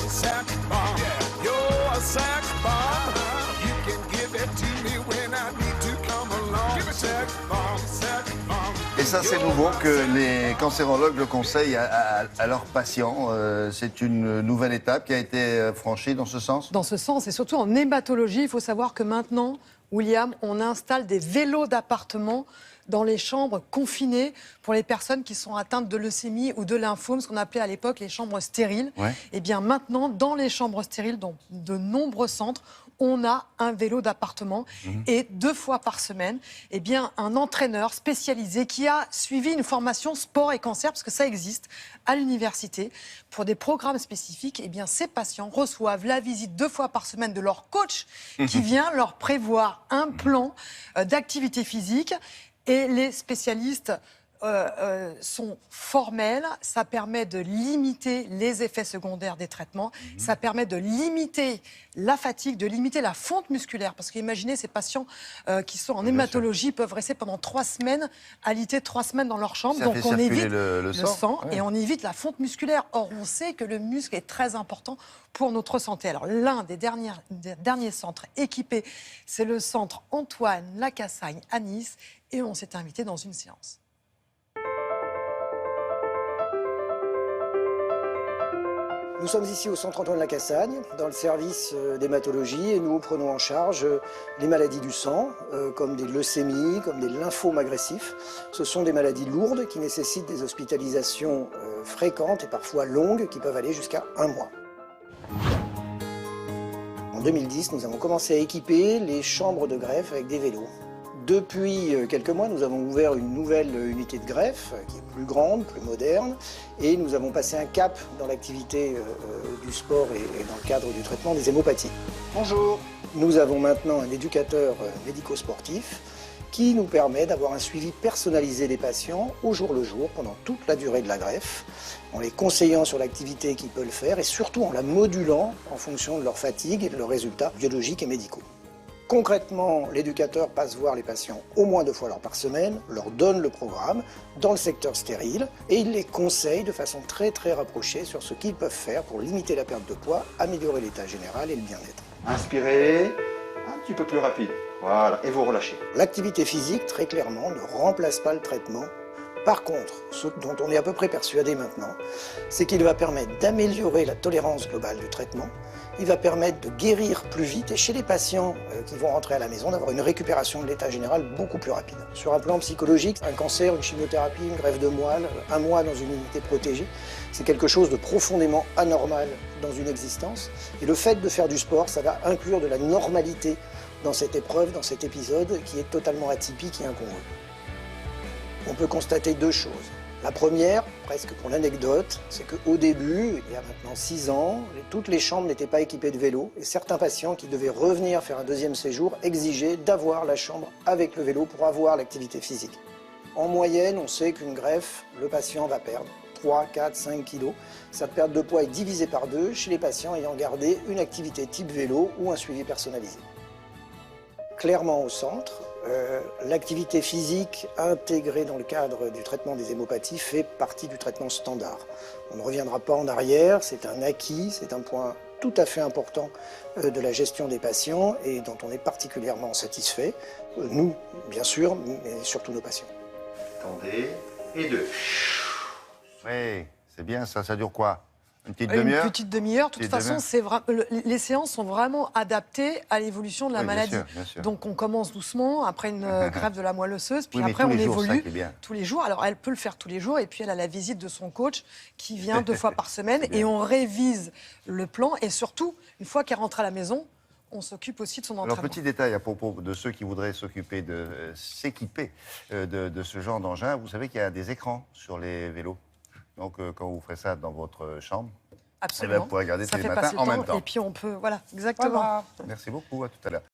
Sack bomb. You're a sack bomb. You can give it to me when I need to come along. Give me sack bomb, sack bomb. Et ça, c'est nouveau que les cancérologues le conseillent à leurs patients. C'est une nouvelle étape qui a été franchie dans ce sens? Dans ce sens, et surtout en hématologie, il faut savoir que maintenant, William, on installe des vélos d'appartement dans les chambres confinées pour les personnes qui sont atteintes de leucémie ou de lymphome, ce qu'on appelait à l'époque les chambres stériles. Ouais. Et bien maintenant, dans les chambres stériles, dans de nombreux centres, on a un vélo d'appartement et 2 fois par semaine, eh bien, un entraîneur spécialisé qui a suivi une formation sport et cancer, parce que ça existe, à l'université, pour des programmes spécifiques, eh bien, ces patients reçoivent la visite 2 fois par semaine de leur coach qui vient leur prévoir un plan d'activité physique. Et les spécialistes sont formels, ça permet de limiter les effets secondaires des traitements, ça permet de limiter la fatigue, de limiter la fonte musculaire. Parce qu'imaginez ces patients qui sont en hématologie peuvent rester pendant 3 semaines, alité 3 semaines dans leur chambre. Ça Donc fait on circuler évite le sang, et on évite la fonte musculaire. Or, on sait que le muscle est très important pour notre santé. Alors, l'un des derniers centres équipés, c'est le centre Antoine Lacassagne à Nice. Et on s'est invité dans une séance. Nous sommes ici au centre Antoine Lacassagne, dans le service d'hématologie, et nous prenons en charge les maladies du sang, comme des leucémies, comme des lymphomes agressifs. Ce sont des maladies lourdes qui nécessitent des hospitalisations fréquentes et parfois longues, qui peuvent aller jusqu'à 1 mois. En 2010, nous avons commencé à équiper les chambres de greffe avec des vélos. Depuis quelques mois, nous avons ouvert une nouvelle unité de greffe qui est plus grande, plus moderne, et nous avons passé un cap dans l'activité du sport et dans le cadre du traitement des hémopathies. Bonjour. Nous avons maintenant un éducateur médico-sportif qui nous permet d'avoir un suivi personnalisé des patients au jour le jour pendant toute la durée de la greffe, en les conseillant sur l'activité qu'ils peuvent faire et surtout en la modulant en fonction de leur fatigue et de leurs résultats biologiques et médicaux. Concrètement, l'éducateur passe voir les patients au moins 2 fois par semaine, leur donne le programme dans le secteur stérile et il les conseille de façon très rapprochée sur ce qu'ils peuvent faire pour limiter la perte de poids, améliorer l'état général et le bien-être. Inspirez, un petit peu plus rapide. Voilà, et vous relâchez. L'activité physique, très clairement, ne remplace pas le traitement. Par contre, ce dont on est à peu près persuadé maintenant, c'est qu'il va permettre d'améliorer la tolérance globale du traitement. Il va permettre de guérir plus vite et chez les patients qui vont rentrer à la maison, d'avoir une récupération de l'état général beaucoup plus rapide. Sur un plan psychologique, un cancer, une chimiothérapie, une greffe de moelle, 1 mois dans une unité protégée, c'est quelque chose de profondément anormal dans une existence. Et le fait de faire du sport, ça va inclure de la normalité dans cette épreuve, dans cet épisode qui est totalement atypique et incongru. On peut constater 2 choses. La première, presque pour l'anecdote, c'est qu'au début, il y a maintenant 6 ans, toutes les chambres n'étaient pas équipées de vélos et certains patients qui devaient revenir faire un 2e séjour exigeaient d'avoir la chambre avec le vélo pour avoir l'activité physique. En moyenne, on sait qu'une greffe, le patient va perdre 3, 4, 5 kilos. Cette perte de poids est divisée par 2 chez les patients ayant gardé une activité type vélo ou un suivi personnalisé. Clairement au centre, l'activité physique intégrée dans le cadre du traitement des hémopathies fait partie du traitement standard. On ne reviendra pas en arrière, c'est un acquis, c'est un point tout à fait important de la gestion des patients et dont on est particulièrement satisfait. Nous, bien sûr, mais surtout nos patients. Attendez, et 2. Oui, c'est bien ça. Ça dure quoi? Une petite Une demi-heure? petite demi-heure. De toute façon, les séances sont vraiment adaptées à l'évolution de la maladie. Bien sûr. Donc on commence doucement, après une greffe de la moelle osseuse, puis Oui, mais après tous on les jours, évolue ça qui est bien. tous les jours. Alors elle peut le faire tous les jours, et puis elle a la visite de son coach qui vient 2 fois par semaine, C'est bien. et on révise le plan. Et surtout, une fois qu'elle rentre à la maison, on s'occupe aussi de son entraînement. Alors, petit détail à propos de ceux qui voudraient s'équiper de ce genre d'engin. Vous savez qu'il y a des écrans sur les vélos. Donc, quand vous ferez ça dans votre chambre, Absolument. vous pourrez regarder Ça tous les fait matins passer le en temps, même temps. et puis on peut... Voilà, exactement. Voilà. Merci beaucoup, à tout à l'heure.